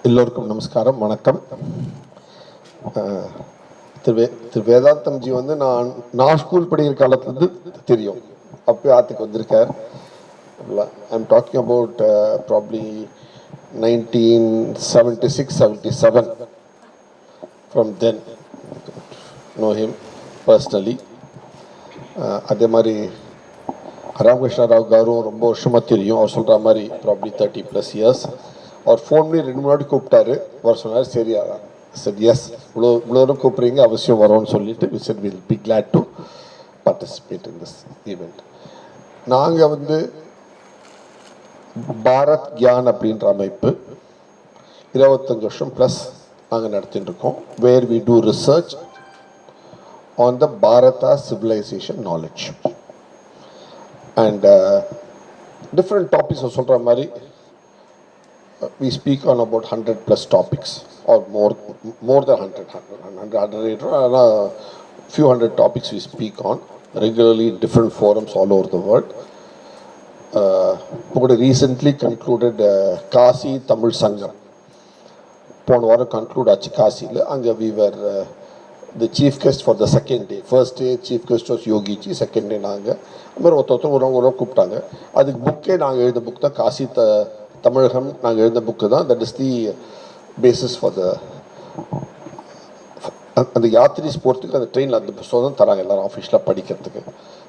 எல்லோருக்கும் நமஸ்காரம், வணக்கம். திரு வேதாந்தம் ஜி வந்து நான் ஸ்கூல் படிக்கிற காலத்துலேருந்து தெரியும். அப்போயே ஆற்றுக்கு வந்திருக்கார். I'm talking about probably 1976-77. From then know him personally. அதே மாதிரி ராமகிருஷ்ண ராவ் காரும் ரொம்ப வருஷமாக தெரியும். அவர் சொல்கிற மாதிரி ப்ராப்ளி 30+ இயர்ஸ். அவர் ஃபோன் பண்ணி 2 முன்னாடி கூப்பிட்டாரு. அவர் சொன்னார், சரி சரி எஸ், இவ்வளோ கூப்பிட்றீங்க, அவசியம் வரும்னு சொல்லிட்டு we said will be glad to participate in this event. நாங்கள் வந்து பாரத் கியான் அப்படின்ற அமைப்பு 25 வருஷம் ப்ளஸ் நாங்கள் நடத்திட்டு இருக்கோம். Where we do research on the Bharata civilisation knowledge and different topics. சொல்கிற மாதிரி we speak on about 100+ topics or more than 100 few hundred topics we speak on regularly in different forums all over the world. We recently concluded Kasi Tamil Sangam. போன வாரம் conclude ஆச்சு காசியில். அங்கே we were the chief guest for the second day. First day chief guest was Yogiji, second day நாங்கள். அது மாதிரி ஒருத்தர் ஒரு கூப்பிட்டாங்க. அதுக்கு புக்கே நாங்கள் எழுத புக் தான், காசி தமிழகம் நாங்கள் எழுந்த புக்கு தான். That is the basis for the அந்த யாத்திரிஸ் போகிறதுக்கு அந்த ட்ரெயினில் அந்த புத்தகம் தான் தராங்க எல்லோரும் ஆஃபீஷியலாக படிக்கிறதுக்கு.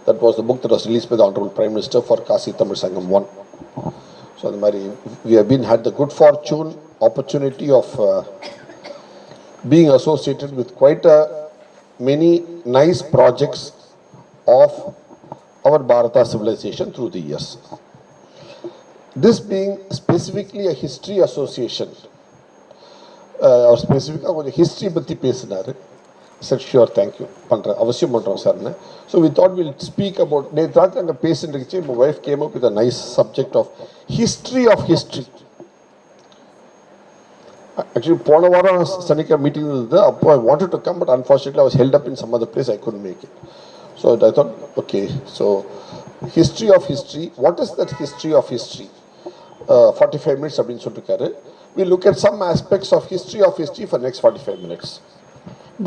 That was the book that was release by the honourable prime minister for Kashi Tamil Sangam 1. So அந்த மாதிரி we have been had the good fortune opportunity of being associated with quite a many nice projects of our Bharata civilization through the years. This being specifically a history association, or specifically கொஞ்சம் history பற்றி பேசினார். Sir sure thank you பண்ணுறேன், அவசியம் பண்ணுறோம் சார்னு. So we thought will speak about நேற்று அங்கே பேசிட்டு இருந்துச்சு. இப்போ wife came up with a nice subject of history of history. Actually, போன வாரம் சனிக்கிழமை மீட்டிங் இருந்தது. அப்போ I wanted to come, but unfortunately I was held up in some other place. I couldn't make it. So I thought, okay, so history of history. What is that history of history? 45 minutes அப்படின்னு சொல்லிருக்காரு. We look at some aspects of history for next 45 minutes.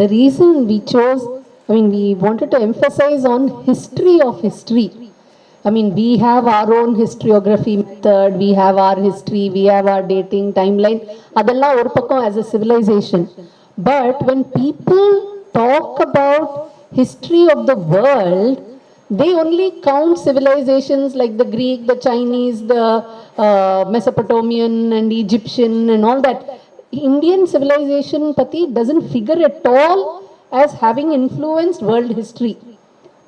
The reason we chose, we wanted to emphasize on history of history. We have our own historiography method, we have our history, we have our dating timeline. Adalla or pakkam as a civilization. But when people talk about history of the world, they only count civilizations like the Greek, the Chinese, the Mesopotamian and Egyptian and all that. Indian civilization pati doesn't figure at all as having influenced world history.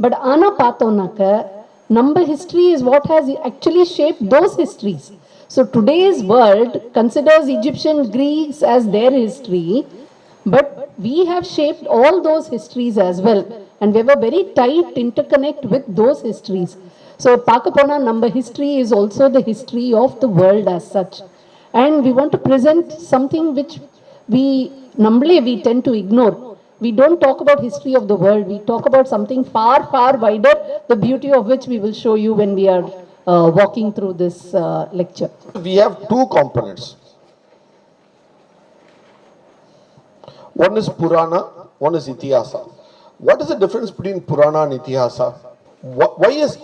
But ana paathonaka number history is what has actually shaped those histories. So today's world considers Egyptian Greeks as their history, but we have shaped all those histories as well, and we have a very tight interconnect with those histories. So Pakapona number history is also the history of the world as such, and we want to present something which we normally we tend to ignore. We don't talk about history of the world. We talk about something far, far wider, the beauty of which we will show you when we are walking through this lecture. We have two components. One is Purana, one is Itihasa. What is the difference between Purana and Itihasa?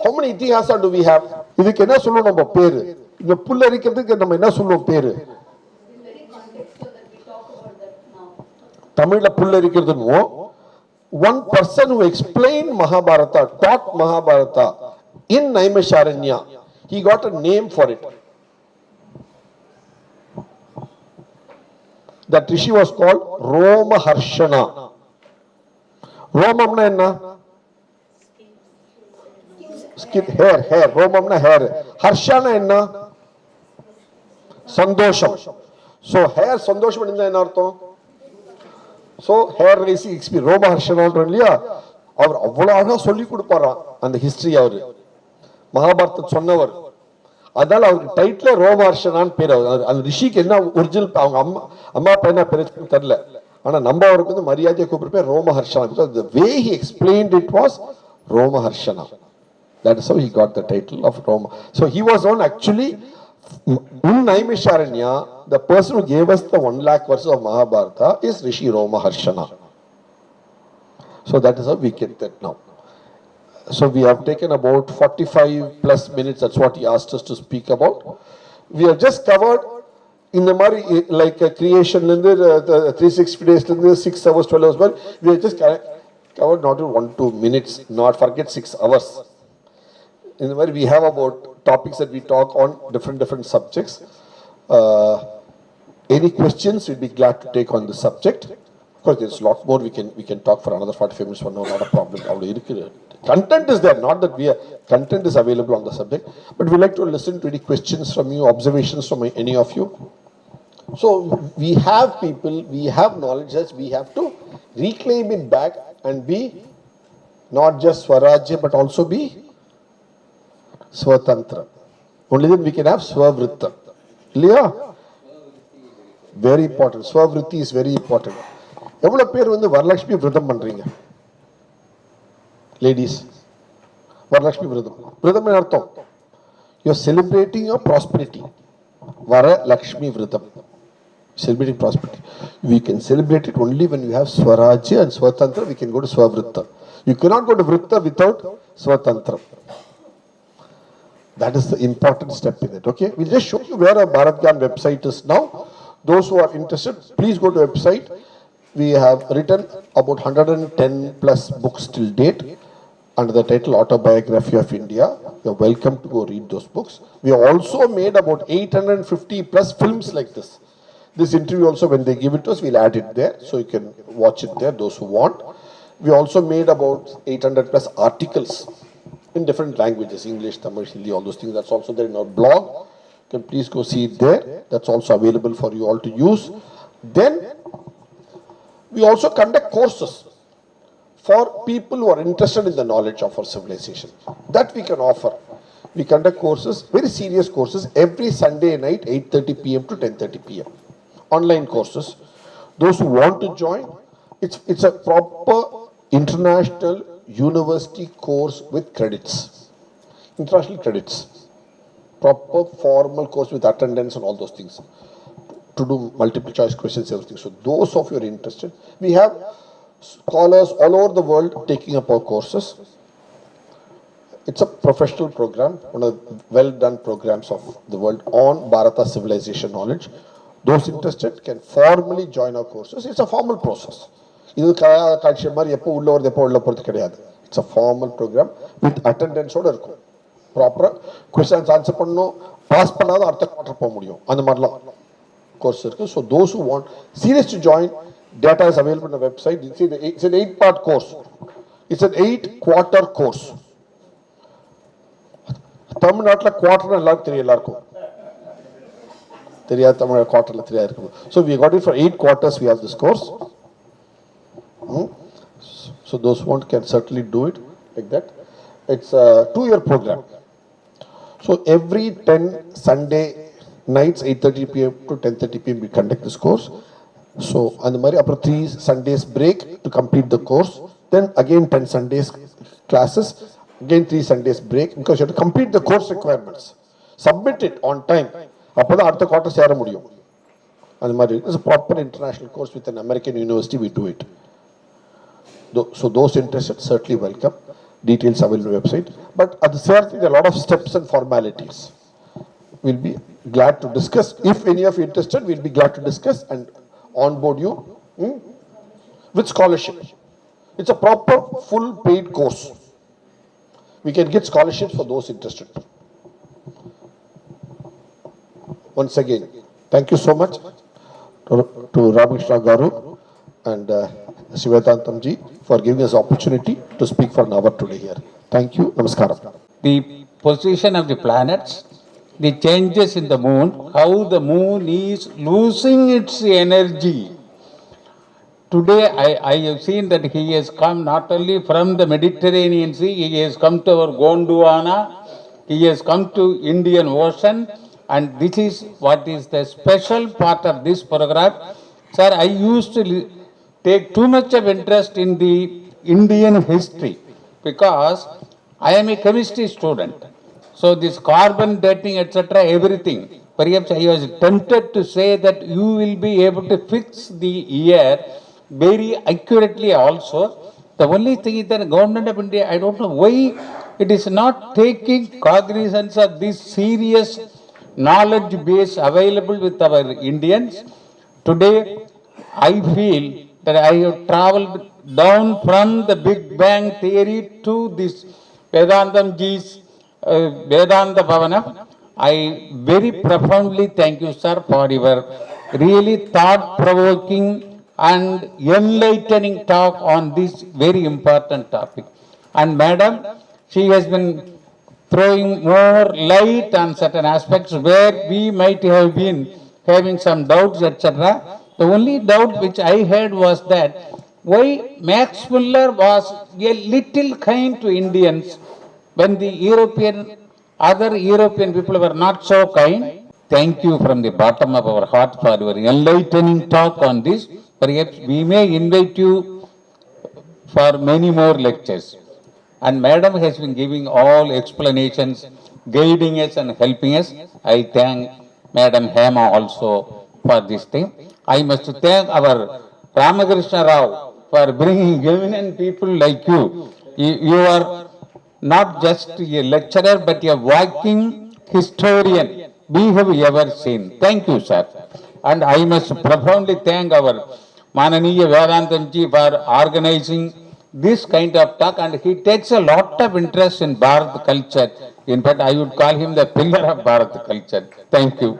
How many Itihasa do we have? இதுக்கு என்ன சொல்லுவோம் நம்ம பேரு? இந்த புல்ல இருக்கிறதுக்கு நம்ம என்ன சொல்லுவோம் பேரு? தமிழ்ல புல்ல இருக்கிறதுன்னு. One person who explained Mahabharata, taught Mahabharata in Naimisharanya, he got a name for it. That rishi was called Romaharshana. Romamna enna? Skin, hair. Romamna hair. Harshana enna? Sandosham. So hair sandosham enna enna artham? So hair raising experience ரோமஹர்ஷனான்றோம் இல்லையா, அவர் அவ்வளோ அழகாக சொல்லி கொடுப்பாராம் அந்த history. அவர் மகாபாரதத்தை சொன்னவர், அதனால அவருக்கு டைட்டில் ரோமஹர்ஷனான்னு பேர். அந்த ரிஷிக்கு என்ன ஒரிஜினல் அவங்க அம்மா அப்பா என்ன பேர் தெரியல, ஆனால் நம்ம அவருக்கு வந்து மரியாதையை கூப்பிட்டு பேர் Romaharshana. Because the way he explained it was Romaharshana. That is how he got the title of Roma. So he was on actually In Naimisharanya, the person who gave us the 1 lakh verses of Mahabharata is Rishi Roma Harshana. So that is how we get that now. So we have taken about 45 plus minutes, that's what he asked us to speak about. We have just covered in the Mari, like creation, the 360 days, 6 hours, 12 hours, but we have just covered not in 1-2 minutes, not forget 6 hours. In the Mari, we have about topics that we talk on different subjects. Any questions, we'd be glad to take on the subject. Of course, there's a lot more we can talk for another 45 minutes, 1 hour, not a problem. Content is there, not that content is available on the subject, but we like to listen to any questions from you, observations from any of you. So we have people, we have knowledge that we have to reclaim it back and be not just Swarajya but also be Swatantra. Only then we can have Swavritta. Clear? Very important. Swavritti is very important. எவ்வளவு பேர் வந்து வரலட்சுமி விரதம் பண்றீங்க? Ladies, Varalakshmi விரதம். விரதம் என்ன அர்த்தம்? You are celebrating your prosperity. Varalakshmi விரதம். Celebrating prosperity. We can celebrate it only when you have Swarajya and Swatantra. We can go to Swavritta. You cannot go to Vritta without Swatantra. That is the important step in it. Okay, we'll just show you where our Bharat Gyan website is now. Those who are interested, please go to the website. We have written about 110 plus books till date under the title Autobiography of India. You're welcome to go read those books. We have also made about 850 plus films like this. This interview also, when they give it to us, we'll add it there, so you can watch it there, those who want. We also made about 800 plus articles in different languages, English, Tamil, Hindi, all those things. That's also there in our blog. You can please go see it there. That's also available for you all to use. Then, we also conduct courses for people who are interested in the knowledge of our civilization. That we can offer. We conduct courses, very serious courses, every Sunday night, 8:30 p.m. to 10:30 p.m. Online courses. Those who want to join, it's a proper international university course with credits. International credits. Proper formal course with attendance and all those things. To do multiple choice questions, everything. So those of you are interested, we have scholars all over the world taking up our courses. It's a professional program, one of the well done programs of the world on Bharata civilization knowledge. Those interested can formally join our courses. It's a formal process. It's a formal program with attendance. Proper questions answer pass course. So those who want serious to join, data is available on the website. It's an 8-part course. It's an 8-quarter course. Tamil Nadu quarter quarter. So we got it for 8 quarters. We have this course. So those who want can certainly do it like that. It's a 2-year program. So every 10 Sunday nights, 8:30 p.m. to 10:30 p.m. we conduct this course. So and after 3 Sundays break to complete the course. Then again 10 Sundays classes. Again 3 Sundays break because you have to complete the course requirements. Submit it on time. After quarter it's a proper international course with an American university. We do it. So those interested certainly welcome. Details available on the website. But at the same time, there are a lot of steps and formalities. We'll be glad to discuss. If any of you are interested, we'll be glad to discuss and onboard you with scholarship. It's a proper full paid course. We can get scholarships for those interested. Once again, thank you so much to Ramakrishna Garu and Sivatantam ji for giving us opportunity to speak for an hour today here. Thank you. Namaskaram. The position of the planets, the changes in the moon, how the moon is losing its energy. Today I have seen that he has come not only from the Mediterranean Sea, he has come to our Gondwana, he has come to Indian Ocean, and this is what is the special part of this program. Sir, I used to take too much of interest in the Indian history because I am a chemistry student. So this carbon dating, etc., everything. Perhaps I was tempted to say that you will be able to fix the year very accurately also. The only thing is that the government of India, I don't know why it is not taking cognizance of this serious knowledge base available with our Indians. Today, I feel that I have traveled down from the Big Bang theory to this Vedantam Ji's Vedanta Bhavana. I very profoundly thank you, sir, for your really thought-provoking and enlightening talk on this very important topic. And madam, she has been throwing more light on certain aspects where we might have been having some doubts, etc. The only doubt which I had was that why Max Muller was a little kind to Indians when the other European people were not so kind. Thank you from the bottom of our heart for your enlightening talk on this. Perhaps we may invite you for many more lectures. And madam has been giving all explanations, guiding us and helping us. I thank Madam Hema also for this thing. I must thank our Ramakrishna Rao for bringing eminent people like you. You are not just a lecturer, but a walking historian we have ever seen. Thank you, sir. And I must profoundly thank our Mananiya Vedantam ji for organizing this kind of talk, and he takes a lot of interest in Bharat culture. In fact, I would call him the pillar of Bharat culture. Thank you.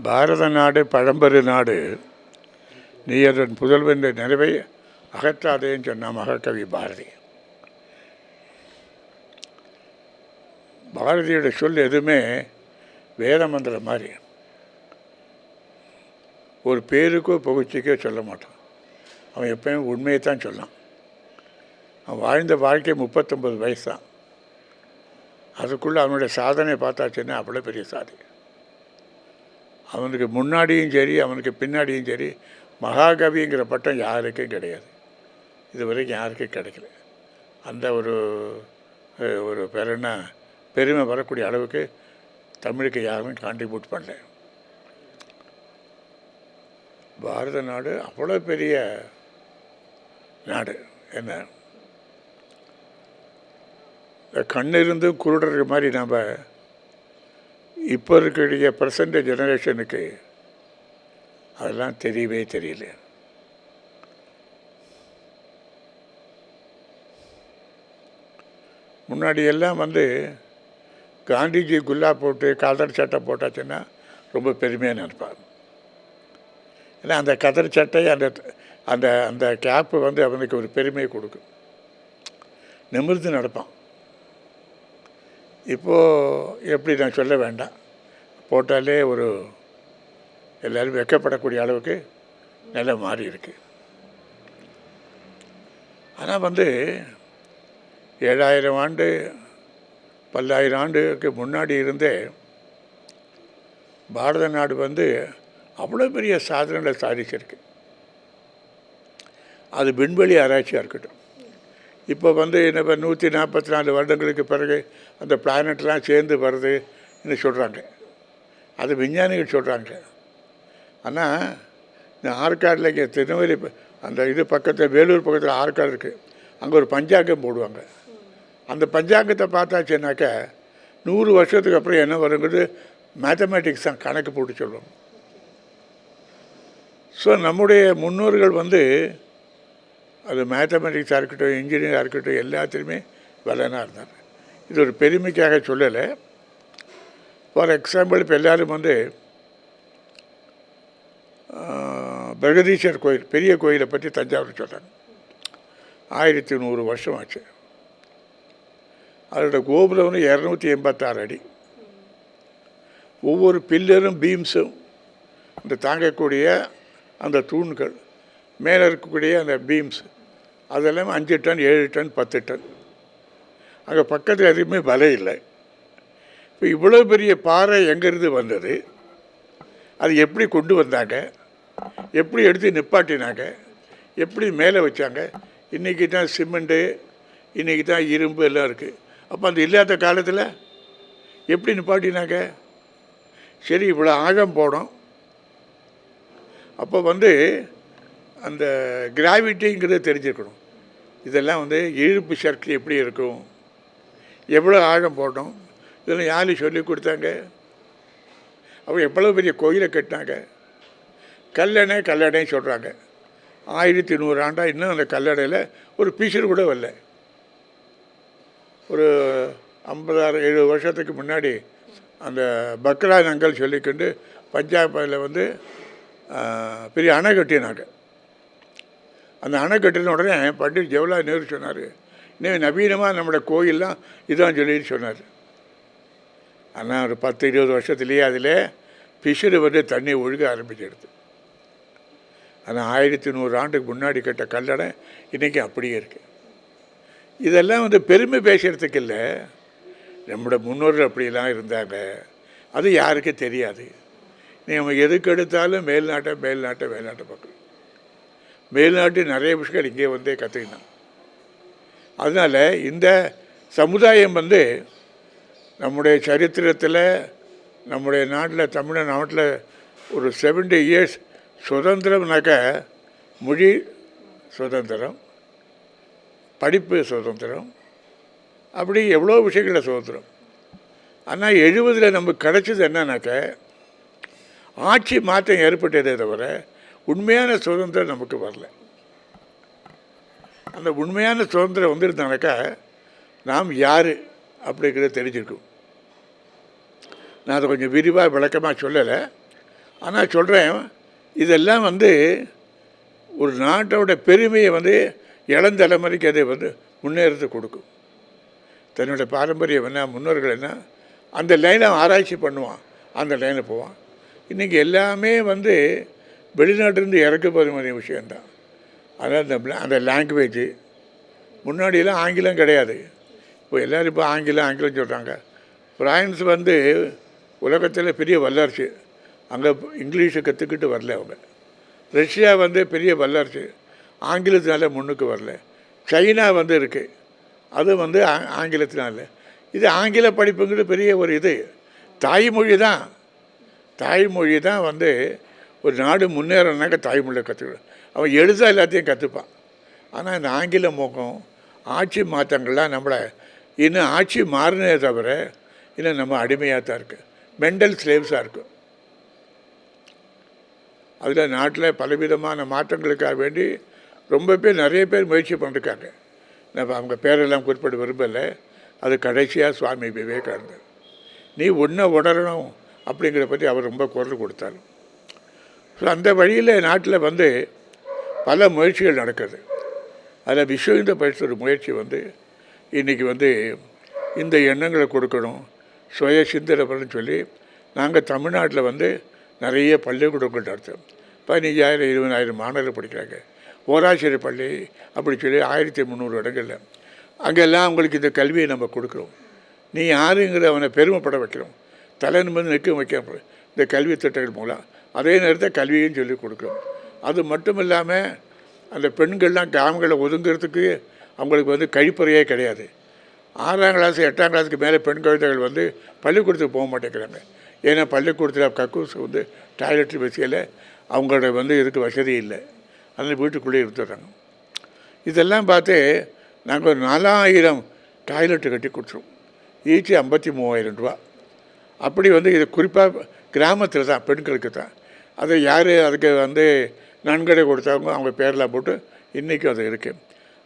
பாரத நாடு பழம்பெரு நாடு, நீ அதன் புதல்வன் நிறைவை அகற்றாதேன்னு சொன்ன மகாகவி பாரதி. பாரதியோட சொல் எதுவுமே வேத மந்திரம் மாதிரி, ஒரு பேருக்கோ புகழ்ச்சிக்கோ சொல்ல மாட்டான். அவன் எப்பயும் உண்மையை தான் சொல்லான். அவன் வாழ்ந்த வாழ்க்கை 39 வயசு தான். அதுக்குள்ளே அவனுடைய சாதனை பார்த்தாச்சுன்னா அவ்வளோ பெரிய சாதனை. அவனுக்கு முன்னாடியும் சரி அவனுக்கு பின்னாடியும் சரி மகாகவிங்கிற பட்டம் யாருக்கும் கிடையாது. இது வரைக்கும் யாருக்கும் கிடைக்கல. அந்த ஒரு பெருனா பெருமை வரக்கூடிய அளவுக்கு தமிழுக்கு யாருமே கான்ட்ரிபியூட் பண்ணல. பாரத நாடு அவ்வளோ பெரிய நாடு. என்ன கண்ணிருந்து குருடர் மாதிரி நம்ம இப்போ இருக்கக்கூடிய ப்ரெசண்ட் ஜெனரேஷனுக்கு அதெல்லாம் தெரியவே தெரியல. முன்னாடி எல்லாம் காந்திஜி குல்லா போட்டு கதர் சட்டை போட்டாச்சுன்னா ரொம்ப பெருமையாக நினைப்பார். ஏன்னா அந்த கதர் சட்டை அந்த அந்த அந்த கேப்பு அவனுக்கு ஒரு பெருமையை கொடுக்கும். நிமிர்ந்து நடப்பான். இப்போது எப்படி நான் சொல்ல வேண்டாம், போட்டாலே எல்லோரும் வெக்கப்படக்கூடிய அளவுக்கு நிலை மாறி இருக்கு. ஆனால் 7000 ஆண்டு 10000 ஆண்டுக்கு முன்னாடி இருந்தே பாரத நாடு அவ்வளோ பெரிய சாதனைகளை சாதிச்சிருக்கு. அது விண்வெளி ஆராய்ச்சியாக இருக்கட்டும். இப்போ என்ன 144 வருடங்களுக்கு பிறகு அந்த பிளானட்லாம் சேர்ந்து வருதுன்னு சொல்கிறாங்க. அது விஞ்ஞானிகள் சொல்கிறாங்க. ஆனால் இந்த ஆற்காடில் இங்கே திருநெல்வேலி அந்த இது பக்கத்தில் வேலூர் பக்கத்தில் ஆற்காடு இருக்குது. அங்கே ஒரு பஞ்சாங்கம் போடுவாங்க. அந்த பஞ்சாங்கத்தை பார்த்தாச்சுன்னாக்கா 100 வருஷத்துக்கு அப்புறம் என்ன வருங்கிறது மேத்தமேட்டிக்ஸ் தான் கணக்கு போட்டு சொல்லுவாங்க. ஸோ நம்முடைய முன்னோர்கள் அது மேத்தமெட்டிக்ஸாக இருக்கட்டும், இன்ஜினியராக இருக்கட்டும், எல்லாத்துலேயுமே வல்லனாக இருந்தாங்க. இது ஒரு பெருமைக்காக சொல்லலை. ஃபார் எக்ஸாம்பிள், இப்போ எல்லோரும் பிரகதீஸ்வர் கோயில், பெரிய கோயிலை பற்றி தஞ்சாவூர் சொல்கிறாங்க. 1100 வருஷம் ஆச்சு. அதோட கோபுரம் 286 அடி. ஒவ்வொரு பில்லரும் பீம்ஸும் இந்த தாங்கக்கூடிய அந்த தூண்கள் மேலே இருக்கக்கூடிய அந்த பீம்ஸ் அதெல்லாம் 5 டன் 7 டன் 10 டன். அங்கே பக்கத்தில் எதுவுமே வலை இல்லை. இப்போ இவ்வளோ பெரிய பாறை எங்கேருந்து வந்தது? அது எப்படி கொண்டு வந்தாங்க, எப்படி எடுத்து நிப்பாட்டினாங்க, எப்படி மேலே வச்சாங்க. இன்றைக்கி தான் சிமெண்ட்டு, இன்றைக்கி தான் இரும்பு எல்லாம் இருக்குது. அப்போ அந்த இல்லாத காலத்தில் எப்படி நிப்பாட்டினாங்க? சரி, இவ்வளோ ஆழம் போனோம். அப்போ அந்த கிராவிட்டிங்கிறத தெரிஞ்சுக்கணும். இதெல்லாம் ஈர்ப்பு சக்தி எப்படி இருக்கும், எவ்வளோ ஆழம் போட்டோம், இதெல்லாம் யார் சொல்லி கொடுத்தாங்க? அப்போ எவ்வளோ பெரிய கோயிலை கட்டினாங்க. கல்லணை சொல்கிறாங்க. 1100 ஆண்டாக இன்னும் அந்த கல்லணையில் ஒரு பீசர் கூட வரல. ஒரு 56-70 வருஷத்துக்கு முன்னாடி அந்த பக்ரா நங்கல் சொல்லிக்கொண்டு பஞ்சாபில் பெரிய அணை கட்டினாங்க. அந்த அணை கட்டின உடனே பண்டிட் ஜவஹர்லால் நேரு சொன்னார், இன்னும் நவீனமாக நம்மளோட கோயிலெலாம் இதான் சொல்லிட்டு சொன்னார். ஆனால் ஒரு 10-20 வருஷத்துலேயே அதில் பிசுறு தண்ணி ஒழுக ஆரம்பிச்சிடுது. ஆனால் 1100 ஆண்டுக்கு முன்னாடி கட்ட கல்லணை இன்றைக்கி அப்படியே இருக்குது. இதெல்லாம் பெருமை பேசுகிறதுக்கு இல்லை, நம்மளோட முன்னோர்கள் அப்படிலாம் இருந்தாங்க. அது யாருக்கும் தெரியாது. நம்ம எதுக்கு எடுத்தாலும் மேல்நாட்டை பார்க்கணும். மேல்நாட்டு நிறைய விஷயங்கள் இங்கே கற்றுக்கினோம். அதனால் இந்த சமுதாயம் நம்முடைய சரித்திரத்தில், நம்முடைய நாட்டில், தமிழ்நாட்டில் ஒரு 70 இயர்ஸ் சுதந்திரம்னாக்க மொழி சுதந்திரம், படிப்பு சுதந்திரம், அப்படி எவ்வளோ விஷயங்களில் சுதந்திரம். ஆனால் 70 நமக்கு கிடச்சது என்னன்னாக்க ஆட்சி மாற்றம் ஏற்பட்டதே தவிர உண்மையான சுதந்திரம் நமக்கு வரல. அந்த உண்மையான சுதந்திரம் வந்திருந்தானாக்கா நாம் யார் அப்படிங்கிறத தெரிஞ்சிருக்கும். நான் அதை கொஞ்சம் விரிவாக விளக்கமாக சொல்லலை, ஆனால் சொல்கிறேன். இதெல்லாம் ஒரு நாட்டோட பெருமையை இளந்தலைமுறைக்கு அதை முன்னேறத்து கொடுக்கும். தன்னோட பாரம்பரியம் என்ன, முன்னோர்கள் என்ன, அந்த லைனை ஆராய்ச்சி பண்ணுவான், அந்த லைனில் போவான். இன்றைக்கி எல்லாமே வெளிநாட்டிலேருந்து இறக்க போகிற விஷயந்தான். அதாவது அந்த லாங்குவேஜ், முன்னாடியெல்லாம் ஆங்கிலம் கிடையாது. இப்போ எல்லோரும் இப்போ ஆங்கிலம் சொல்கிறாங்க. ஃப்ரான்ஸ் உலகத்தில் பெரிய வல்லரசு, அங்கே இங்கிலீஷை கற்றுக்கிட்டு வரல அவங்க. ரஷ்யா பெரிய வல்லரசு, ஆங்கிலத்தினால முன்னுக்கு வரல. சைனா இருக்குது, அது ஆங்கிலத்தினால. இது ஆங்கில படிப்புங்கிறது பெரிய ஒரு இது. தாய்மொழி தான் ஒரு நாடு முன்னேறனாக்க தாய்மொழியை கற்றுக்கணும். அவன் எழுத எல்லாத்தையும் கற்றுப்பான். ஆனால் இந்த ஆங்கில மோகம், ஆட்சி மாற்றங்கள்லாம் நம்மளை இன்னும் ஆட்சி மாறினே தவிர இன்னும் நம்ம அடிமையாக தான் இருக்குது, மெண்டல் ஸ்லேவ்ஸாக இருக்கும். அதில் நாட்டில் பலவிதமான மாற்றங்களுக்காக வேண்டி ரொம்ப பேர், நிறைய பேர் முயற்சி பண்ணிருக்காங்க. நம்ம அவங்க பேரெல்லாம் குறிப்பிட விரும்பலை. அது கடைசியாக சுவாமி விவேகானந்தர், நீ ஒன்றை உணரணும் அப்படிங்கிற பற்றி அவர் ரொம்ப குரல் கொடுத்தார். ஸோ அந்த வழியில் நாட்டில் பல முயற்சிகள் நடக்குது. அதில் விஸ்வ இந்து பரிசு ஒரு முயற்சி இன்றைக்கி இந்த எண்ணங்களை கொடுக்கணும், சுய சிந்தனைன்னு சொல்லி நாங்கள் தமிழ்நாட்டில் நிறைய பள்ளிக்கூடங்கள் நடத்தோம். 15,000-20,000 மாணவர்கள் படிக்கிறாங்க. ஓராசிரியர் பள்ளி அப்படி சொல்லி 1300 இடங்களில் அங்கெல்லாம் அவங்களுக்கு இந்த கல்வியை நம்ம கொடுக்குறோம். நீ யாருங்கிற அவனை பெருமைப்பட வைக்கிறோம், தலை நிமிர்ந்து நிற்க வைக்க இந்த கல்வி திட்டங்கள் மூலம். அதே நேரத்தில் கல்வியும் சொல்லி கொடுக்குறோம். அது மட்டும் இல்லாமல் அந்த பெண்கள்லாம் கிராமங்களில் ஒதுங்கிறதுக்கு அவங்களுக்கு கழிப்பறையே கிடையாது. 6ஆம் கிளாஸ் 8ஆம் கிளாஸுக்கு மேலே பெண் குழந்தைகள் பள்ளிக்கூடத்துக்கு போக மாட்டேங்கிறாங்க. ஏன்னா பள்ளிக்கூடத்தில் கக்கூஸ் டாய்லெட் வசதியில் அவங்களோட இதுக்கு வசதி இல்லை, அதனால் வீட்டுக்குள்ளே இருந்துடுறாங்க. இதெல்லாம் பார்த்து நாங்கள் ஒரு 4000 டாய்லெட்டு கட்டி கொடுத்துருவோம். ஈச்சி 53,000 ரூபா. அப்படி இது குறிப்பாக கிராமத்தில் தான், பெண்களுக்கு தான். அதை யார் அதுக்கு நன்கொடை கொடுத்தவங்க அவங்க பேரெலாம் போட்டு இன்றைக்கும் அது இருக்குது.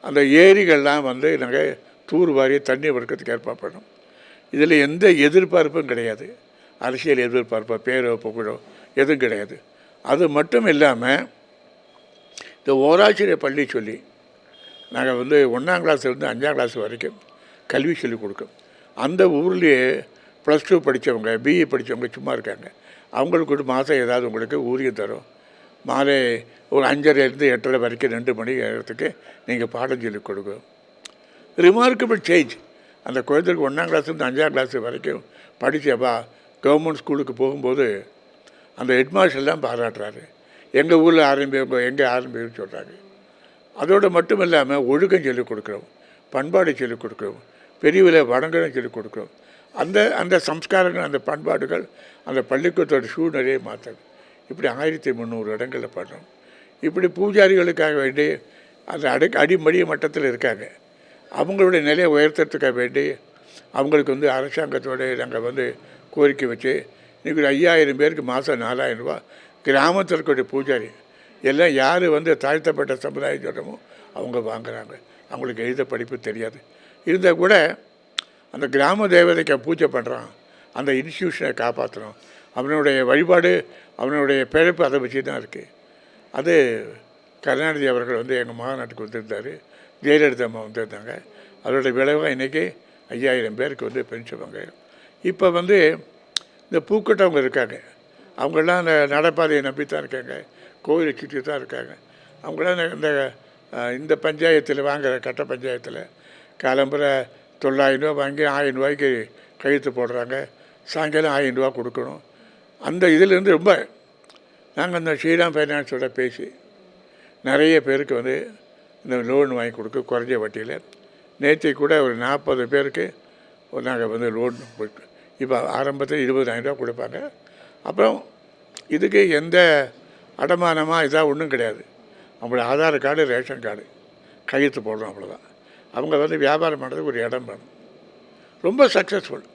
அந்த ஏரிகள்லாம் நாங்கள் தூர் வாரி தண்ணி வறுக்கிறதுக்கு ஏற்பாடு பண்ணோம். இதில் எந்த எதிர்பார்ப்பும் கிடையாது, அரசியல் எதிர்பார்ப்போ பேரோ புகழோ எதுவும் கிடையாது. அது மட்டும் இல்லாமல் இந்த ஓராசிரியர் பள்ளி சொல்லி நாங்கள் 1ஆம் கிளாஸ்லேருந்து 5ஆம் கிளாஸ் வரைக்கும் கல்வி சொல்லிக் கொடுக்கும். அந்த ஊர்லேயே +2 படித்தவங்க, பிஇ படித்தவங்க சும்மா இருக்காங்க. அவங்களுக்கு மாதம் ஏதாவது உங்களுக்கு ஊதியம் தரும். மாலை ஒரு 5:30லேருந்து 8:30 வரைக்கும் 2 மணி நேரத்துக்கு நீங்கள் பாடம் சொல்லிக் கொடுக்கும். Remarkable change. அந்த குழந்தைக்கு 1ஆம் கிளாஸ்லேருந்து 5ஆம் கிளாஸ் வரைக்கும் படித்தப்பா கவர்மெண்ட் ஸ்கூலுக்கு போகும்போது அந்த ஹெட்மாஸ்டர் தான் பாராட்டுறாரு. எங்கள் ஊரில் ஆரம்பிங்க, எங்கே ஆரம்பிங்கன்னு சொல்கிறாங்க. அதோடு மட்டும் இல்லாமல் ஒழுக்கம் சொல்லிக் கொடுக்குறோம், பண்பாடு சொல்லிக் கொடுக்குறோம், பெரியவரை வணங்கணும் சொல்லிக் கொடுக்குறோம். அந்த அந்த சம்ஸ்காரங்கள், அந்த பண்பாடுகள் அந்த பள்ளிக்கூடத்தோட சூழ்நிலையை மாற்றுது. இப்படி 1300 இடங்களில் பண்ணுறோம். இப்படி பூஜாரிகளுக்காக வேண்டி அந்த அடிமடிய மட்டத்தில் இருக்காங்க. அவங்களுடைய நிலையை உயர்த்துறதுக்காக வேண்டி அவங்களுக்கு வந்து அரசாங்கத்தோடு நாங்கள் கோரிக்கை வச்சு இன்றைக்கி 5000 பேருக்கு மாதம் 4000 ரூபா கிராமத்தில் இருக்கக்கூடிய பூஜாரி எல்லாம் யார் தாழ்த்தப்பட்ட சமுதாயம் சொல்கிறோமோ அவங்க வாங்குகிறாங்க. அவங்களுக்கு எழுத படிப்பு தெரியாது. இருந்தால் கூட அந்த கிராம தேவதைக்கு பூஜை பண்ணுறான், அந்த இன்ஸ்டியூஷனை காப்பாற்றணும். அவனுடைய வழிபாடு, அவனுடைய பிழைப்பு அதை வச்சு தான் இருக்குது. அது கருணாநிதி அவர்கள் எங்கள் மாநாட்டுக்கு வந்திருந்தார், ஜெயலலிதா அம்மா வந்திருந்தாங்க. அதோட விளைவாக இன்றைக்கி 5000 பேருக்கு பென்ஷன் வாங்க. இப்போ இந்த பூக்கட்டவங்க இருக்காங்க, அவங்களாம் அந்த நடைபாதையை நம்பித்தான் இருக்காங்க, கோயிலை சுற்றி தான் இருக்காங்க. அவங்களாம் இந்த பஞ்சாயத்தில் வாங்குகிற கட்ட பஞ்சாயத்தில் காலம்புரை 900 ரூபா வாங்கி 1000 ரூபாய்க்கு கழுத்து போடுறாங்க. சாயங்காலம் 1000 ரூபா கொடுக்கணும். அந்த இதிலேருந்து ரொம்ப நாங்கள் அந்த ஸ்ரீராம் ஃபைனான்ஸோட பேசி நிறைய பேருக்கு இந்த லோன் வாங்கி கொடுக்க குறைஞ்ச வட்டியில். நேற்று கூட ஒரு 40 பேருக்கு நாங்கள் லோன் இப்போ ஆரம்பத்தில் 20,000 ரூபா கொடுப்பாங்க. அப்புறம் இதுக்கு எந்த அடமானமாக இதாக ஒன்றும் கிடையாது. அவங்களோட ஆதார் கார்டு, ரேஷன் கார்டு கையெழுத்து போடுறோம், அவ்வளோதான். அவங்க வியாபாரம் பண்ணுறதுக்கு ஒரு இடம் வேணும். ரொம்ப சக்ஸஸ்ஃபுல்.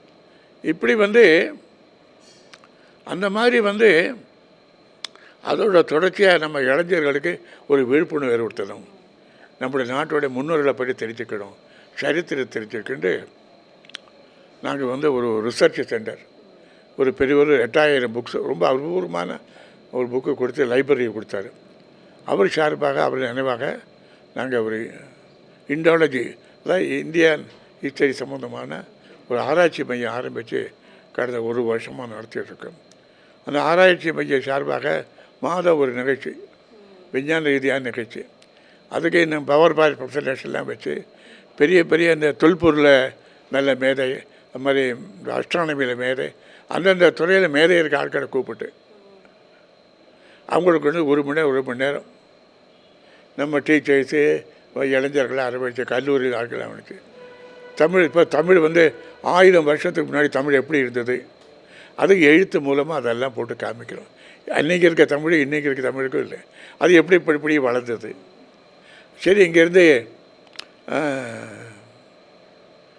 இப்படி அந்த மாதிரி அதோட தொடர்ச்சியாக நம்ம இளைஞர்களுக்கு ஒரு விழிப்புணர்வு ஏற்படுத்தணும். நம்முடைய நாட்டோடைய முன்னோர்களை பற்றி தெரிஞ்சுக்கணும், சரித்திரத்தை தெரிஞ்சுக்கிட்டு நாங்கள் ஒரு ரிசர்ச் சென்டர், ஒரு பெரிய 8000 புக்ஸ், ரொம்ப அபூர்வமான ஒரு புக்கு கொடுத்து லைப்ரரி கொடுத்தாரு. அவர் சார்பாக, அவர் நினைவாக நாங்கள் ஒரு இண்டாலஜி, அதாவது இந்தியன் ஹிஸ்டரி சம்மந்தமான ஒரு ஆராய்ச்சி மையம் ஆரம்பித்து கடந்த 1 வருஷமாக நடத்திட்டுருக்கோம். அந்த ஆராய்ச்சி மைய சார்பாக மாதம் ஒரு நிகழ்ச்சி, விஞ்ஞான ரீதியான நிகழ்ச்சி, அதுக்கு இன்னும் பவர் பாயிண்ட் ப்ரெசன்டேஷன்லாம் வச்சு பெரிய பெரிய இந்த தொல்பொருளை நல்ல மேதை, அது மாதிரி அஸ்ட்ரானமியில் மேதை, அந்தந்த துறையில் மேதை இருக்க ஆட்களை கூப்பிட்டு அவங்களுக்கு 1 மணி நேரம் நம்ம டீச்சர்ஸு, இளைஞர்களை அரவணைச்சு, கல்லூரியில் ஆட்களை அரவணைச்சு தமிழ். இப்போ தமிழ் 1000 வருஷத்துக்கு முன்னாடி தமிழ் எப்படி இருந்தது, அதுக்கு எழுத்து மூலமாக அதெல்லாம் போட்டு காமிக்கிறோம். அன்றைக்கி இருக்க தமிழ் இன்றைக்கி இருக்க தமிழுக்கும் இல்லை, அது எப்படி இப்படி வளர்ந்தது. சரி, இங்கேருந்து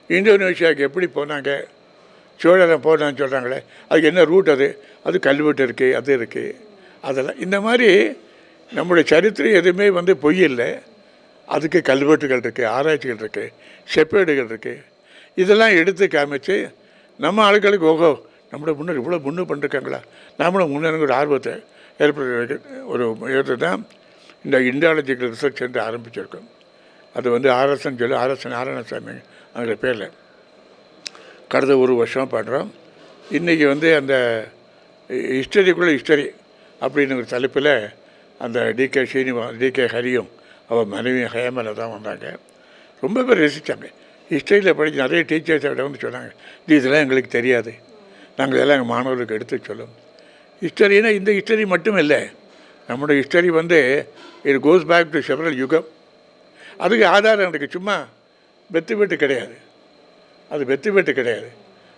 இந்தோனேஷியாவுக்கு எப்படி போனாங்க, சோழன் போனான்னு சொல்கிறாங்களே, அதுக்கு என்ன ரூட், அது கல்வெட்டு இருக்குது, அது இருக்குது. அதெல்லாம் இந்த மாதிரி நம்முடைய சரித்திரம் எதுவுமே பொய் இல்லை. அதுக்கு கல்வெட்டுகள் இருக்குது, ஆராய்ச்சிகள் இருக்குது, செப்பேடுகள் இருக்குது. இதெல்லாம் எடுத்து காமிச்சு நம்ம ஆட்களுக்கு ஓஹோ நம்மளோட முன்னே இவ்வளோ முன்னு பண்ணிருக்காங்களா, நாமளும் முன்னேறங்க ஒரு ஆர்வத்தை ஏற்படுத்த ஒரு முயற்சி தான் இந்த இண்டாலஜிக்கல் ரிசர்ச் சென்டர் ஆரம்பிச்சிருக்கோம். அது ஆர்எஸ்ன்னு சொல்லி ஆர்எஸ் நாராயணசாமி அந்த பேரில் கடந்த 1 வருஷம் பண்ணுறோம். இன்றைக்கி அந்த ஹிஸ்டரிக்குள்ளே ஹிஸ்டரி அப்படின்னு ஒரு தலைப்பில் அந்த டிகே ஹரியும் அவள் மனைவி ஹேமலை தான் வந்தாங்க. ரொம்ப பேர் ரசித்தாங்க. ஹிஸ்டரியில் படித்து நிறைய டீச்சர்ஸ் சொன்னாங்க, இதெல்லாம் எங்களுக்கு தெரியாது, நாங்கள் இதெல்லாம் எங்கள் மாணவர்களுக்கு எடுத்து சொல்லும். ஹிஸ்டரினா இந்த ஹிஸ்டரி மட்டும் இல்லை, நம்முடைய history it goes back to several யுகம். அதுக்கு ஆதாரம் இருக்குது, சும்மா வெத்து கிடையாது, அது வெத்து கிடையாது.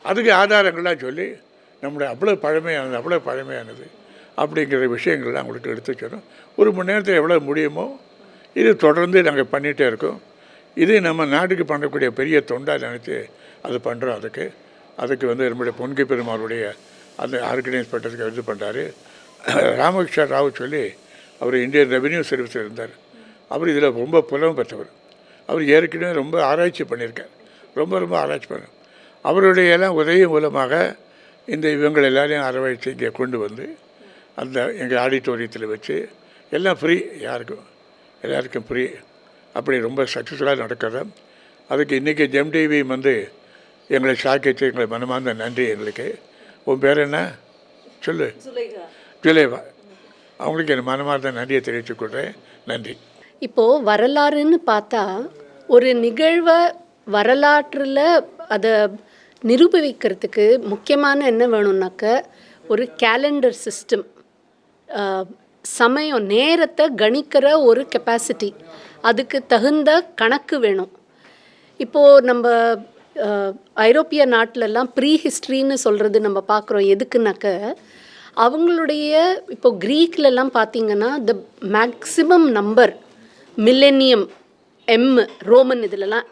அதுக்கு ஆதாரங்கள்லாம் சொல்லி நம்முடைய அவ்வளோ பழமையானது அப்படிங்கிற விஷயங்கள்லாம் அவங்களுக்கு எடுத்து சொல்லும். 1 மணி நேரத்தில் எவ்வளோ முடியுமோ இது தொடர்ந்து நாங்கள் பண்ணிகிட்டே இருக்கோம். இது நம்ம நாட்டுக்கு பண்ணக்கூடிய பெரிய தொண்டாக நினச்சி அது பண்ணுறோம். அதுக்கு நம்முடைய பொன்கை பெருமாளுடைய அந்த ஆர்கனைஸ் பண்ணுறதுக்கு இது பண்ணுறாரு. ராமகிருஷ்ண ராவ் சொல்லி அவர் இந்தியன் ரெவென்யூ சர்வீஸில் இருந்தார். அவர் இதில் ரொம்ப புலமை பெற்றவர். அவர் ஏற்கனவே ரொம்ப ஆராய்ச்சி பண்ணியிருக்கார், ரொம்ப ஆராய்ச்சி பண்ண. அவருடைய எல்லாம் உதவி மூலமாக இவங்களை எல்லாரையும் அரவணைச்சு இங்கே கொண்டு அந்த எங்கள் ஆடிட்டோரியத்தில் வச்சு எல்லாம் ஃப்ரீ, எல்லாருக்கும் ஃப்ரீ. அப்படி ரொம்ப சக்ஸஸ்ஃபுல்லாக நடக்கிறது. அதுக்கு இன்றைக்கி ஜெம் டிவி எங்களை ஷாக்கிச்சு, எங்களை மனமார்ந்த நன்றி. எங்களுக்கு உன் பேர் என்ன சொல்லு? ஜுலேவா. அவங்களுக்கு என் மனமார்ந்த நன்றியை தெரிவித்துக்கொள்கிறேன். நன்றி. இப்போது வரலாறுன்னு பார்த்தா ஒரு நிகழ்வை வரலாற்றில் அதை நிரூபிக்கிறதுக்கு முக்கியமான என்ன வேணும்னாக்க ஒரு கேலண்டர் சிஸ்டம். சமயம் நேரத்தை கணிக்கிற ஒரு கெப்பாசிட்டி, அதுக்கு தகுந்த கணக்கு வேணும். இப்போது நம்ம ஐரோப்பிய நாட்டிலெல்லாம் ப்ரீ ஹிஸ்ட்ரின்னு சொல்கிறது நம்ம பார்க்குறோம். எதுக்குனாக்க அவங்களுடைய இப்போ க்ரீக்லலாம் பார்த்திங்கன்னா the maximum number millennium Roman இதிலலாம்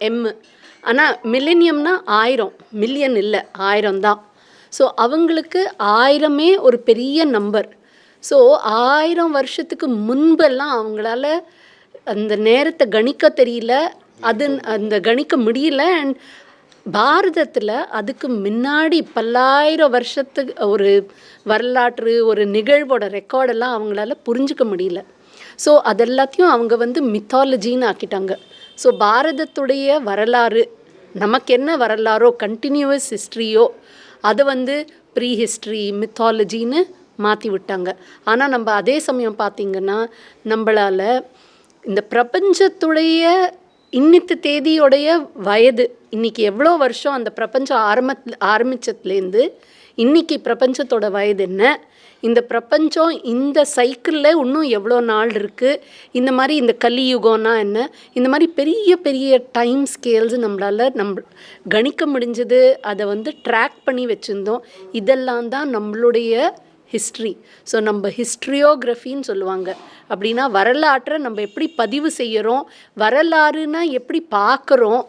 ஆனால் மில்லேனியம்னா 1000, மில்லியன் இல்லை, 1000 தான். ஸோ அவங்களுக்கு 1000 ஒரு பெரிய நம்பர். ஸோ 1000 வருஷத்துக்கு முன்பெல்லாம் அவங்களால அந்த நேரத்தை கணிக்க தெரியல, அந்த கணிக்க முடியல. அண்ட் பாரதத்தில் அதுக்கு முன்னாடி பல்லாயிரம் வருஷத்துக்கு ஒரு வரலாற்று ஒரு நிகழ்வோட ரெக்கார்டெல்லாம் அவங்களால புரிஞ்சிக்க முடியல. ஸோ அதெல்லாத்தையும் அவங்க மித்தாலஜின்னு ஆக்கிட்டாங்க. ஸோ பாரதத்துடைய வரலாறு, நமக்கு என்ன வரலாறோ கண்டினியூவஸ் ஹிஸ்ட்ரியோ அதை ப்ரீ ஹிஸ்ட்ரி மித்தாலஜின்னு மாற்றி விட்டாங்க. ஆனால் நம்ம அதே சமயம் பார்த்திங்கன்னா நம்மளால் இந்த பிரபஞ்சத்துடைய இன்னித்து தேதியோடைய வயது, இன்றைக்கி எவ்வளோ வருஷம் அந்த பிரபஞ்சம் ஆரம்பித்ததுலேருந்து இன்றைக்கி பிரபஞ்சத்தோட வயது என்ன, இந்த பிரபஞ்சம் இந்த சைக்கிளில் இன்னும் எவ்வளோ நாள் இருக்குது, இந்த மாதிரி இந்த கலியுகம்னா என்ன, இந்த மாதிரி பெரிய பெரிய டைம் ஸ்கேல்ஸ் நம்மளால் கணிக்க முடிஞ்சது. அதை ட்ராக் பண்ணி வச்சுருந்தோம். இதெல்லாம் தான் நம்மளுடைய ஹிஸ்ட்ரி. ஸோ நம்ம ஹிஸ்ட்ரியோகிராஃபின்னு சொல்லுவாங்க. அப்படின்னா வரலாற்றை நம்ம எப்படி பதிவு செய்கிறோம், வரலாறுனா எப்படி பார்க்குறோம்,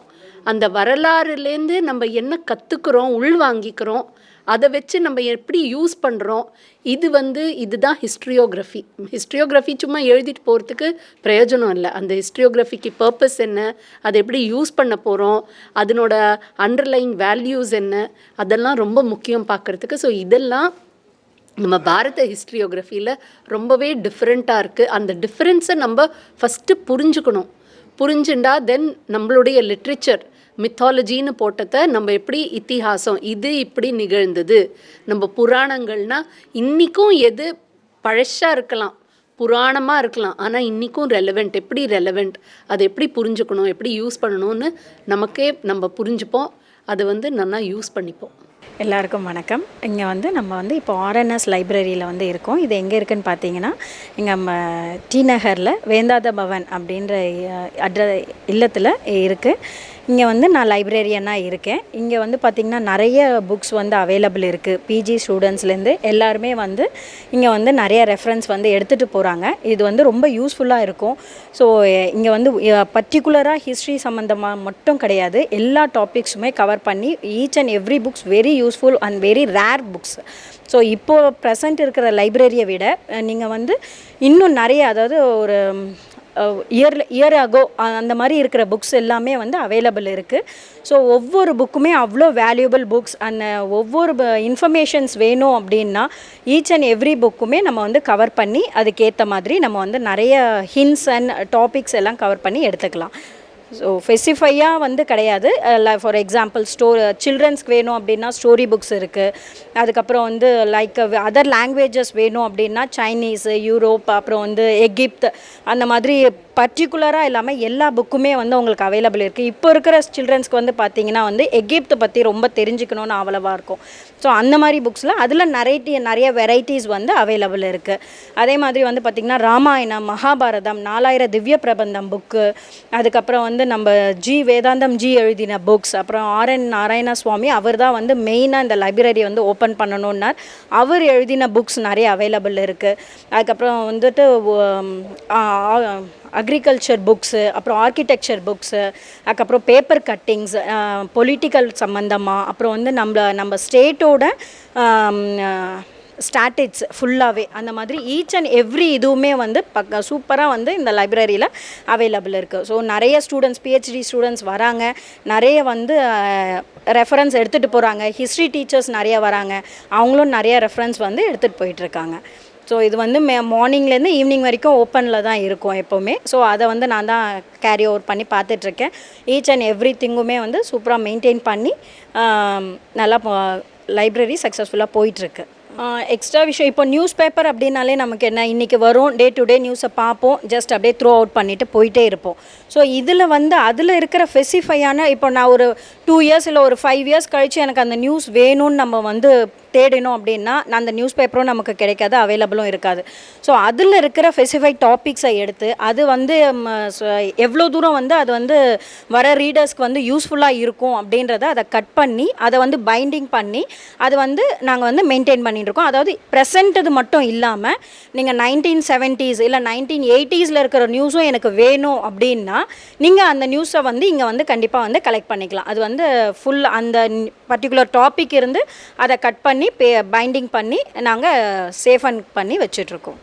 அந்த வரலாறுலேருந்து நம்ம என்ன கற்றுக்குறோம், உள்வாங்கிக்கிறோம், அதை வச்சு நம்ம எப்படி யூஸ் பண்ணுறோம். இதுதான் ஹிஸ்ட்ரியோகிராஃபி. ஹிஸ்ட்ரியோகிராஃபி சும்மா எழுதிட்டு போகிறதுக்கு பிரயோஜனம் இல்லை. அந்த ஹிஸ்ட்ரியோகிராஃபிக்கு பர்பஸ் என்ன, அதை எப்படி யூஸ் பண்ண போகிறோம், அதனோட அண்டர்லைன் வேல்யூஸ் என்ன, அதெல்லாம் ரொம்ப முக்கியம் பார்க்குறதுக்கு. ஸோ இதெல்லாம் நம்ம பாரத ஹிஸ்ட்ரியோகிராஃபியில் ரொம்பவே டிஃப்ரெண்ட்டாக இருக்குது. அந்த டிஃப்ரென்ஸை நம்ம ஃபஸ்ட்டு புரிஞ்சுக்கணும். புரிஞ்சுண்டா தென் நம்மளுடைய லிட்ரேச்சர் மித்தாலஜின்னு போட்டதை நம்ம எப்படி இத்திஹாசம் இது இப்படி நிகழ்ந்தது, நம்ம புராணங்கள்னால் இன்றைக்கும் எது பழசாக இருக்கலாம், புராணமாக இருக்கலாம், ஆனால் இன்றைக்கும் ரெலவெண்ட், எப்படி ரெலவெண்ட், அதை எப்படி புரிஞ்சுக்கணும், எப்படி யூஸ் பண்ணணும்னு நமக்கே நம்ம புரிஞ்சுப்போம். அதை நல்லா யூஸ் பண்ணிப்போம். எல்லாருக்கும் வணக்கம். இங்கே நம்ம இப்போ ஆர்என்எஸ் லைப்ரரியில் இருக்கோம். இது எங்கே இருக்குதுன்னு பார்த்தீங்கன்னா, இங்கே நம்ம டி நகரில் வேந்தாத பவன் அப்படின்ற இல்லத்தில் இருக்குது. இங்கே நான் லைப்ரரியனாக இருக்கேன். இங்கே பார்த்திங்கன்னா நிறைய புக்ஸ் அவைலபிள் இருக்குது. பிஜி ஸ்டூடெண்ட்ஸ்லேருந்து எல்லாருமே இங்கே நிறைய ரெஃபரன்ஸ் எடுத்துகிட்டு போகிறாங்க. இது ரொம்ப யூஸ்ஃபுல்லாக இருக்கும். ஸோ இங்கே பர்டிகுலராக ஹிஸ்ட்ரி சம்மந்தமாக மட்டும் கிடையாது, எல்லா டாபிக்ஸுமே கவர் பண்ணி each and every books very useful and very rare books. So இப்போது ப்ரெசண்ட் இருக்கிற லைப்ரரியை விட நீங்கள் இன்னும் நிறைய, அதாவது ஒரு இயர் அகோ அந்த மாதிரி இருக்கிற புக்ஸ் எல்லாமே அவைலபிள் இருக்குது. ஸோ ஒவ்வொரு புக்குமே அவ்வளோ வேல்யூபிள் புக்ஸ். அந்த ஒவ்வொரு இன்ஃபர்மேஷன்ஸ் வேணும் அப்படின்னா ஈச் அண்ட் எவ்ரி புக்குமே நம்ம கவர் பண்ணி அதுக்கேற்ற மாதிரி நம்ம நிறைய ஹிண்ட்ஸ் அண்ட் டாபிக்ஸ் எல்லாம் கவர் பண்ணி எடுத்துக்கலாம். ஸோ ஸ்பெசிஃபையாக கிடையாது. ஃபார் எக்ஸாம்பிள் சில்ட்ரன்ஸ்க்கு வேணும் அப்படின்னா ஸ்டோரி புக்ஸ் இருக்குது. அதுக்கப்புறம் லைக் அதர் லாங்குவேஜஸ் வேணும் அப்படின்னா சைனீஸு, யூரோப், அப்புறம் எகிப்த், அந்த மாதிரி பர்டிகுலராக இல்லாமல் எல்லா புக்குமே உங்களுக்கு அவைலபிள் இருக்குது. இப்போ இருக்கிற சில்ட்ரன்ஸ்க்கு பார்த்தீங்கன்னா எகிப்தை பற்றி ரொம்ப தெரிஞ்சுக்கணுன்னு அவ்வளவாக இருக்கும். ஸோ அந்த மாதிரி புக்ஸில் அதில் நிறைய வெரைட்டிஸ் அவைலபிள் இருக்குது. அதே மாதிரி பார்த்திங்கன்னா ராமாயணம், மகாபாரதம், 4000 திவ்ய பிரபந்தம் புக்கு, அதுக்கப்புறம் நம்ம வேதாந்தம் எழுதின புக்ஸ், அப்புறம் ஆர்என் நாராயண சுவாமி அவர் தான் மெயினாக இந்த லைப்ரரி ஓப்பன் பண்ணணுன்னார். அவர் எழுதின புக்ஸ் நிறைய அவைலபிள் இருக்குது. அதுக்கப்புறம் அக்ரிகல்ச்சர் புக்ஸு, அப்புறம் ஆர்கிடெக்சர் புக்ஸு, அதுக்கப்புறம் பேப்பர் கட்டிங்ஸ், பொலிட்டிக்கல் சம்மந்தமாக, அப்புறம் நம்ம ஸ்டேட்டோட ஸ்டாட்டிக்ஸ் ஃபுல்லாகவே அந்த மாதிரி ஈச் அண்ட் எவ்ரி இதுவுமே சூப்பராக இந்த லைப்ரரியில் அவைலபிள் இருக்குது. ஸோ நிறைய ஸ்டூடெண்ட்ஸ், பிஹெச்டி ஸ்டூடெண்ட்ஸ் வராங்க, நிறைய ரெஃபரன்ஸ் எடுத்துகிட்டு போகிறாங்க. ஹிஸ்ட்ரி டீச்சர்ஸ் நிறைய வராங்க, அவங்களும் நிறைய ரெஃபரன்ஸ் எடுத்துகிட்டு போயிட்டுருக்காங்க. ஸோ இது மார்னிங்லேருந்து ஈவினிங் வரைக்கும் ஓப்பனில் தான் இருக்கும் எப்போவுமே. ஸோ அதை நான் தான் கேரி ஓவர் பண்ணி பார்த்துட்ருக்கேன். ஈச் அண்ட் எவ்ரி திங்குமே சூப்பராக மெயின்டைன் பண்ணி நல்லா லைப்ரரி சக்ஸஸ்ஃபுல்லாக போயிட்டுருக்கு. எக்ஸ்ட்ரா விஷயம், இப்போ நியூஸ் பேப்பர் அப்படின்னாலே நமக்கு என்ன, இன்றைக்கி வரும், டே டு டே நியூஸை பார்ப்போம், ஜஸ்ட் அப்படியே த்ரோ அவுட் பண்ணிவிட்டு போயிட்டே இருப்போம். ஸோ இதில் அதில் இருக்கிற ஸ்பெசிஃபையான, இப்போ நான் ஒரு 2 இயர்ஸ் இல்லை ஒரு 5 இயர்ஸ் கழித்து எனக்கு அந்த நியூஸ் வேணும்னு நம்ம தேடினோம் அப்படின்னா அந்த நியூஸ் பேப்பரும் நமக்கு கிடைக்காது, அவைலபிளும் இருக்காது. ஸோ அதில் இருக்கிற ஸ்பெசிஃபைட் டாபிக்ஸை எடுத்து அது வந்து எவ்வளோ தூரம் வந்து அது வந்து வர ரீடர்ஸ்க்கு வந்து யூஸ்ஃபுல்லாக இருக்கும் அப்படின்றத அதை கட் பண்ணி அதை வந்து பைண்டிங் பண்ணி அது வந்து நாங்கள் வந்து மெயின்டைன் பண்ணிட்டு இருக்கோம். அதாவது ப்ரெசென்ட் இது மட்டும் இல்லாமல் நீங்கள் 1970s இல்லை 1980s இருக்கிற நியூஸும் எனக்கு வேணும் அப்படின்னா நீங்கள் அந்த நியூஸை வந்து இங்கே வந்து கண்டிப்பாக வந்து கலெக்ட் பண்ணிக்கலாம். அது வந்து ஃபுல் அந்த பர்டிகுலர் டாபிக் இருந்து அதை கட் பண்ணி பைண்டிங் பண்ணி நாங்கள் சேஃப் அண்ட் பண்ணி வச்சிட்ருக்கோம்.